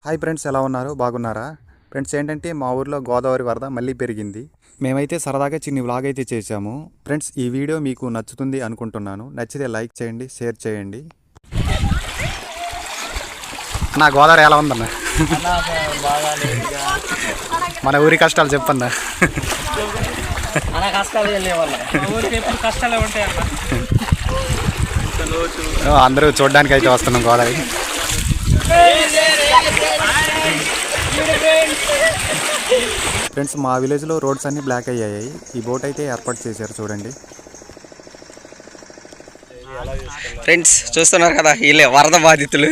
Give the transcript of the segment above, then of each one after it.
Hi friends, ఎలా ఉన్నారు? బాగున్నారా? ఫ్రెండ్స్, ఏంటంటే మా ఊర్లో గోదావరి వరద మళ్ళీ పెరిగింది. మేమైతే సరదాగా చిన్ని వ్లాగ్ అయితే చేశాము. ఫ్రెండ్స్, ఈ వీడియో మీకు నచ్చుతుంది అనుకుంటున్నాను. నచ్చితే లైక్ చేయండి, షేర్ చేయండి. నా గోదావరి ఎలా ఉందన్న? మన ఊరి కష్టాలు చెప్పన్నా. అందరూ చూడడానికి అయితే వస్తున్నాం గోదావరి. ఫ్రెండ్స్, మా విలేజ్లో రోడ్స్ అన్నీ బ్లాక్ అయ్యాయి. ఈ బోట్ అయితే ఏర్పాటు చేశారు, చూడండి. ఫ్రెండ్స్, చూస్తున్నారు కదా, వీళ్ళే వరద బాధితులు.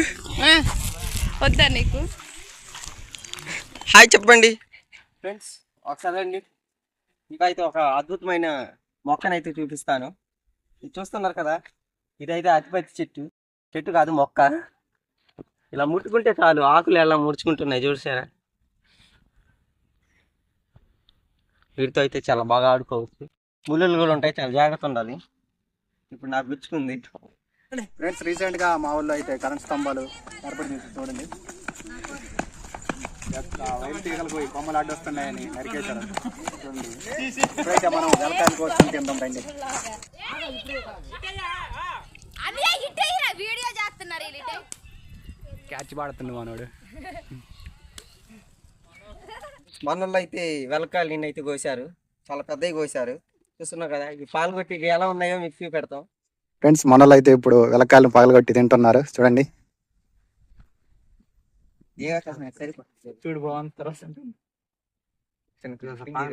వద్దా నీకు? హాయ్ చెప్పండి ఫ్రెండ్స్. ఒకసారి అండి, ఇకైతే ఒక అద్భుతమైన మొక్కనైతే చూపిస్తాను. ఇది చూస్తున్నారు కదా, ఇదైతే అతిపెద్ద చెట్టు కాదు, మొక్క. ఇలా ముట్టుకుంటే చాలు, ఆకులు ఎలా ముడుచుకుంటున్నాయి చూసారా. వీటితో అయితే చాలా బాగా ఆడుకోవచ్చు. ముళ్ళులు కూడా ఉంటాయి, చాలా జాగ్రత్త ఉండాలి. ఇప్పుడు నాకు గుచ్చుకుంది. ఫ్రెండ్స్, రీసెంట్గా మా ఊళ్ళో అయితే కరెంట్ స్తంభాలు ఏర్పాటు చేసి చూడండి. వైర్ తీగలు పోయి కొమ్మలు అడ్డొస్తున్నాయని నరికేశారు. చూడండి, ఇప్పుడైతే మనం వెలకాయల కోసం తిందాం రండి. క్యాచ్ పాడుతుంది మనోడు. మనల్లో అయితే వెలకాయలు నిన్నైతే కోసారు, చాలా పెద్దవి కోసారు. చూస్తున్నారు కదా, ఈ పాల్గొట్టి ఎలా ఉన్నాయో మీకు చూపెడతాం. ఫ్రెండ్స్, మనలో అయితే ఇప్పుడు వెలకాయలను పగలగొట్టి తింటున్నారు, చూడండి. చూడు, బాగుంది.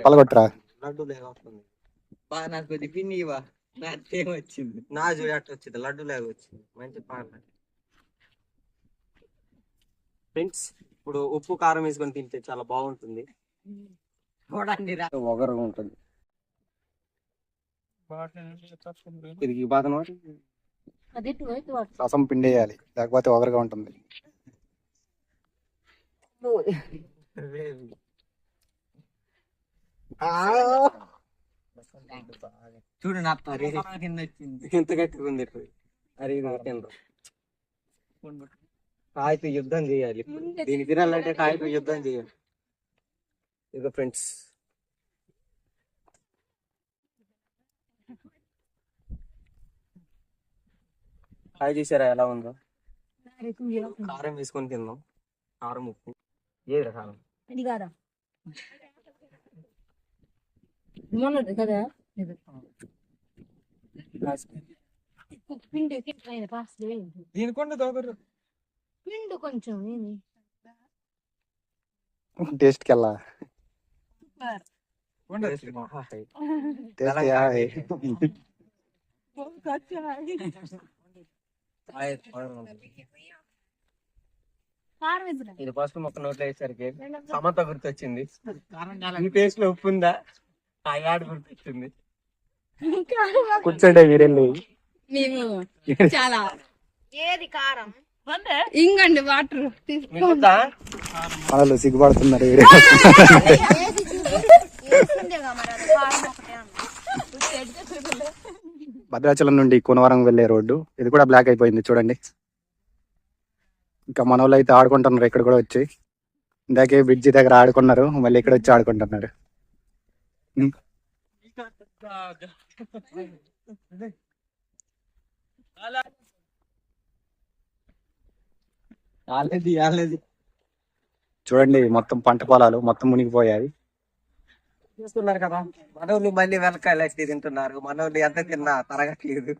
పగలగొట్టరా? లడ్డు లేక వస్తుంది. నాకు కొద్ది పిన్ని ఇవా, నాకేం వచ్చింది. నా చూడు అట్ట వచ్చింది, లడ్డు లేక వచ్చింది. మంచి పాట. ఫ్రెండ్స్, ఇప్పుడు ఉప్పు కారం వేసుకొని తింటే చాలా బాగుంటుంది. ఒగరుగా ఉంటుంది. రసం పిండేయాలి, లేకపోతే ఒగరుగా ఉంటుంది. చూడు, నా ఎంత గట్టిగా ఉంది. అరే, కాయతో యుద్ధం చేయాలి. దీన్ని తినాలంటే కాయతో యుద్ధం చేయాలి. ఇదిగో ఫ్రెండ్స్, కాయ చూసారా ఎలా ఉందో. కారం వేసుకొని తిందాం. కారం, ఉప్పు. ఏది కారం? ఇది కాదా? కదా పిండు కొంచెం టేస్ట్ కెల్లా ఇది పసుపు మొక్క నోట్లో వేసరికి సమంత గుర్తొచ్చింది. ఈ టేస్ట్ లో ఉప్పు ఉందా? ఆ యాడ్ గుర్తొచ్చింది. కూర్చోండి మీరెళ్ళి. మేము చాలా ఏది కారం ఇంగండి వాటర్ మనలో సిగ్గుపడుతున్నారు. భద్రాచలం నుండి కోనవరం వెళ్లే రోడ్డు ఇది కూడా బ్లాక్ అయిపోయింది, చూడండి. ఇంకా మన వాళ్ళు అయితే ఆడుకుంటున్నారు ఇక్కడ కూడా వచ్చి. ఇందాకే బ్రిడ్జి దగ్గర ఆడుకున్నారు, మళ్ళీ ఇక్కడ వచ్చి ఆడుకుంటున్నారు. చూడండి, మొత్తం పంట పొలాలు మొత్తం మునిగిపోయాయి. చూస్తున్నారు కదా, మనోళ్ళు మళ్ళీ వెనకాల తింటున్నారు. మనోళ్ళు ఎంత తిన్నా తరగట్లేదు.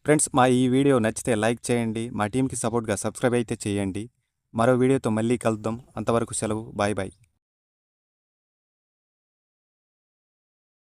ఫ్రెండ్స్, మా ఈ వీడియో నచ్చితే లైక్ చేయండి, మా టీంకి సపోర్ట్గా సబ్స్క్రైబ్ అయితే చేయండి. మరో వీడియోతో మళ్ళీ కలుద్దాం. అంతవరకు సెలవు. Bye bye.